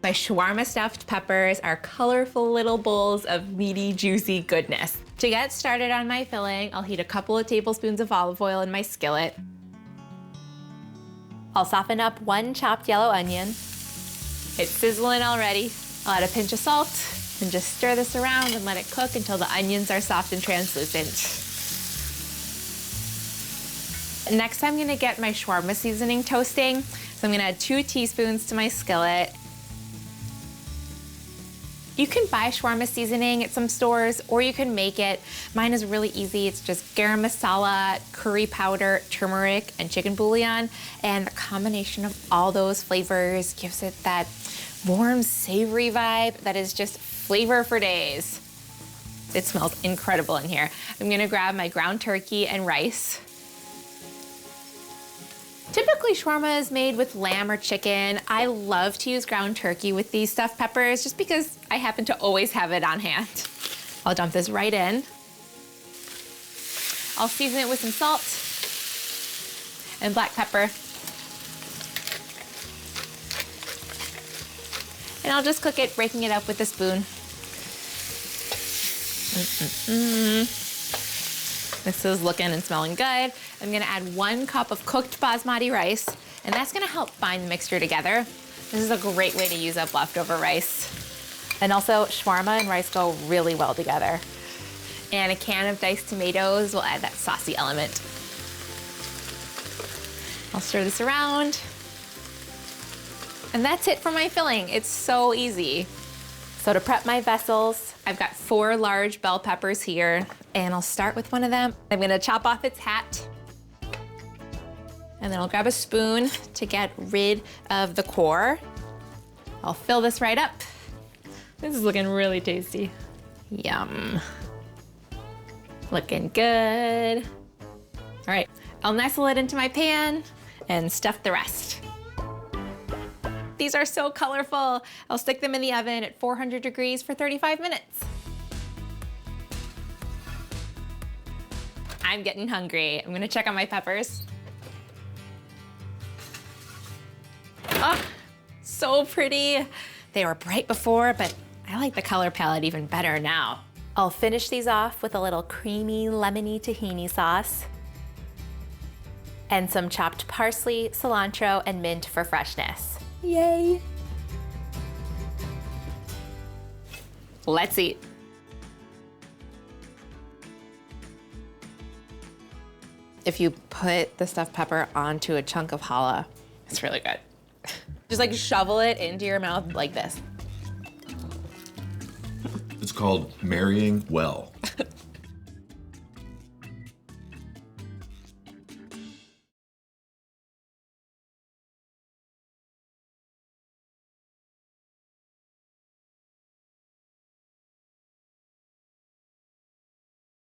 My shawarma stuffed peppers are colorful little bowls of meaty, juicy goodness. To get started on my filling, I'll heat a couple of tablespoons of olive oil in my skillet. I'll soften up 1 chopped yellow onion. It's sizzling already. I'll add a pinch of salt and just stir this around and let it cook until the onions are soft and translucent. Next, I'm gonna get my shawarma seasoning toasting. So I'm gonna add 2 teaspoons to my skillet. You can buy shawarma seasoning at some stores, or you can make it. Mine is really easy. It's just garam masala, curry powder, turmeric, and chicken bouillon. And the combination of all those flavors gives it that warm, savory vibe that is just flavor for days. It smells incredible in here. I'm gonna grab my ground turkey and rice. Typically, shawarma is made with lamb or chicken. I love to use ground turkey with these stuffed peppers just because I happen to always have it on hand. I'll dump this right in. I'll season it with some salt and black pepper. And I'll just cook it, breaking it up with a spoon. This is looking and smelling good. I'm gonna add 1 cup of cooked basmati rice, and that's gonna help bind the mixture together. This is a great way to use up leftover rice. And also, shawarma and rice go really well together. And a can of diced tomatoes will add that saucy element. I'll stir this around. And that's it for my filling. It's so easy. So to prep my vessels, I've got 4 large bell peppers here, and I'll start with one of them. I'm gonna chop off its hat, and then I'll grab a spoon to get rid of the core. I'll fill this right up. This is looking really tasty. Yum. Looking good. All right, I'll nestle it into my pan and stuff the rest. These are so colorful. I'll stick them in the oven at 400 degrees for 35 minutes. I'm getting hungry. I'm gonna check on my peppers. Oh, so pretty. They were bright before, but I like the color palette even better now. I'll finish these off with a little creamy, lemony tahini sauce and some chopped parsley, cilantro, and mint for freshness. Yay! Let's eat. If you put the stuffed pepper onto a chunk of challah, it's really good. Just like shovel it into your mouth like this. It's called marrying well.